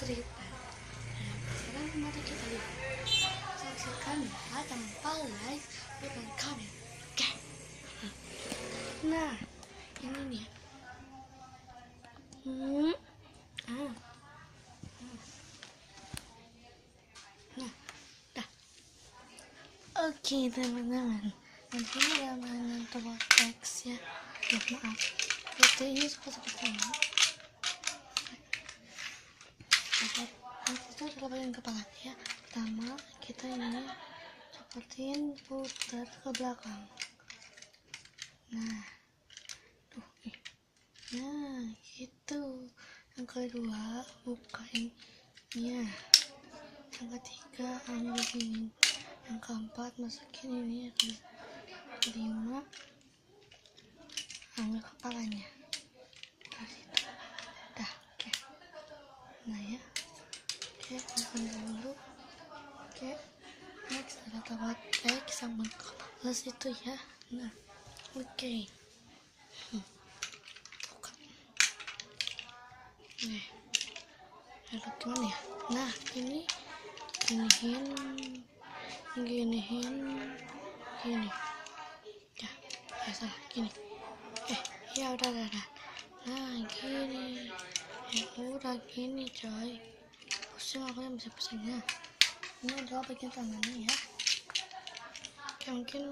cerita. Nah, sekarang mari kita lihat. Saksikan ya tanpa like dan komen. Oke. Nah, ini nih. Nah, dah. Oke teman-teman. Nanti ada mainan tebak teks ya. Maaf. Foto ini seperti ini. Kita coba bagian kepala ya. Pertama kita ini sepertiin putar ke belakang. Nah, tuh nih. Nah, gitu. Yang kedua bukain ya. Yang ketiga ambil ini. Yang keempat masukin ini. Yang kelima ambil kepalanya. Dah, oke. Nah ya. Oke, makan dulu. Oke, next ada tabak teks sama kelas itu ya. Nah, oke. Buka. Nih, ada gimana ya? Nah, ini giniin, gini. Ya, salah gini. Ya udah. Nah, gini. Ya udah gini coy. Pusing aku yang bisa pusingnya. Ini adalah bagian tangannya ya. Oke, mungkin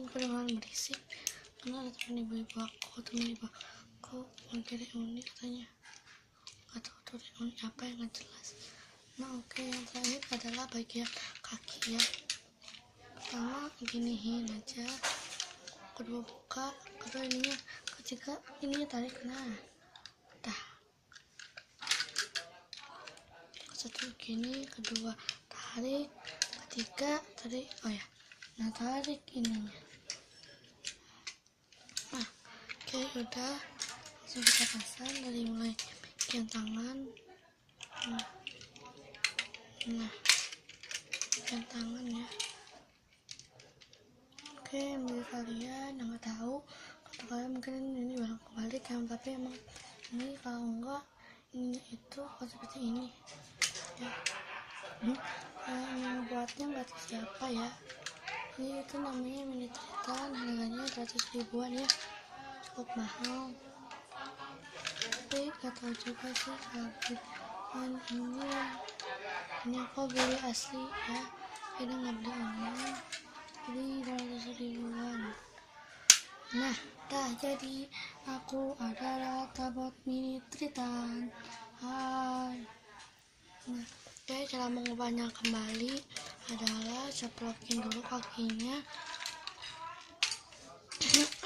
kedengaran berisik karena ada teman ibu aku mungkin unik katanya. Gak tahu tuh unik apa yang gak jelas. Nah oke, yang terakhir adalah bagian kaki ya. Pertama giniin aja, kedua buka, kedua ininya, ketiga ininya tarik. Nah dah, satu gini, kedua tarik, ketiga tarik. Oh ya, nah tarik ininya. Nah oke, udah langsung kita pasang dari mulai bagian tangan. Nah bagian tangan ya. Oke, bagi kalian yang nggak tahu, kata kalian mungkin ini barang kebalik kan, tapi emang ini kalau enggak ini itu seperti ini ya. Yang buatnya nggak tahu siapa ya. Ini itu namanya mini Triton, harganya 100 ribuan ya, cukup mahal. Tapi nggak tahu juga sih kalau ini aku beli asli ya, ini nggak beli online. Jadi 200 ribuan. Nah, jadi aku adalah tabot mini Triton. Hai. Nah, cara mengubahnya kembali adalah ceplokin dulu kakinya.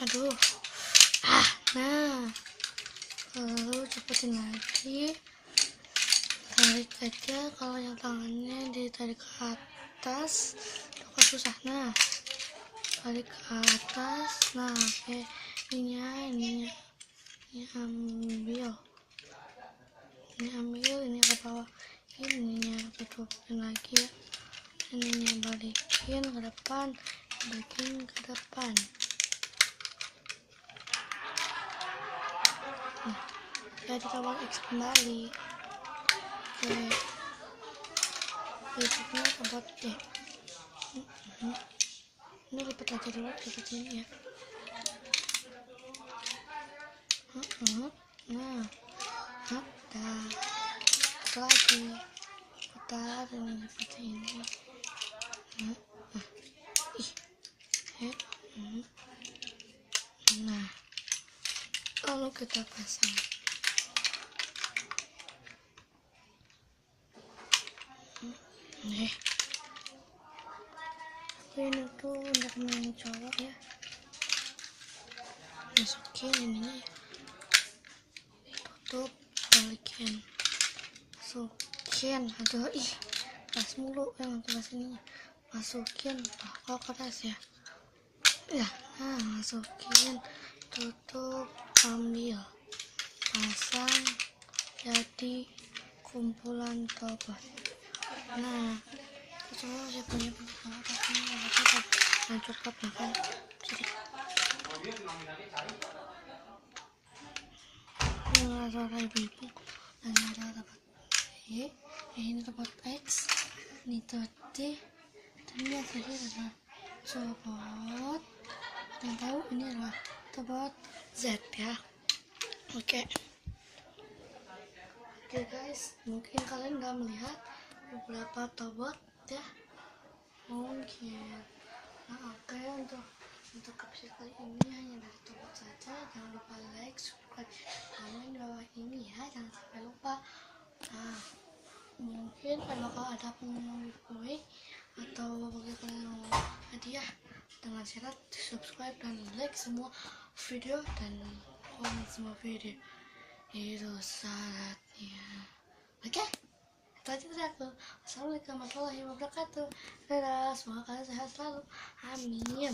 Aduh. Nah, lalu cepetin lagi. Tarik aja, kalau yang tangannya ditarik ke atas, itu susah. Nah, tarik ke atas. Nah oke, ininya ini ambil ini ke bawah, ininya tutupin lagi ya, ininya balikin ke depan, balikin ke depan. Nah jadi tabak X kembali. Oke, berikutnya tabak D. Ini lipat aja dulu, lipat sini ya. Nah, dah lagi putar ini seperti ini. Nah, lalu kita pasang. Ini tuh untuk main cowok ya. Masukin ininya, tutup, balikin, masukin. Aduh, keras mulu yang keras ininya. Masukin, kok keras ya. Ya, nah masukin, tutup, ambil, pasang, jadi kumpulan tobot. Nah, semua saya punya yang coklat makan sedikit. Ini ada ibu-ibu dan ada dapat ini robot X, ini T, dan ini yang terakhir adalah robot, yang tahu ini adalah robot Z ya. Oke guys, mungkin kalian udah melihat beberapa robot ya, mungkin. Nah oke, untuk episode kali ini hanya dari robot saja. Jangan lupa like, subscribe, komen di bawah ini ya, jangan sampai lupa. Nah mungkin bakal ada pengumuman giveaway atau bagi kalian mau hadiah dengan syarat subscribe dan like semua video dan komen semua video, itu syaratnya. Oke, itu aja dari aku. Assalamualaikum warahmatullahi wabarakatuh. Dadah, semoga kalian sehat selalu, amin.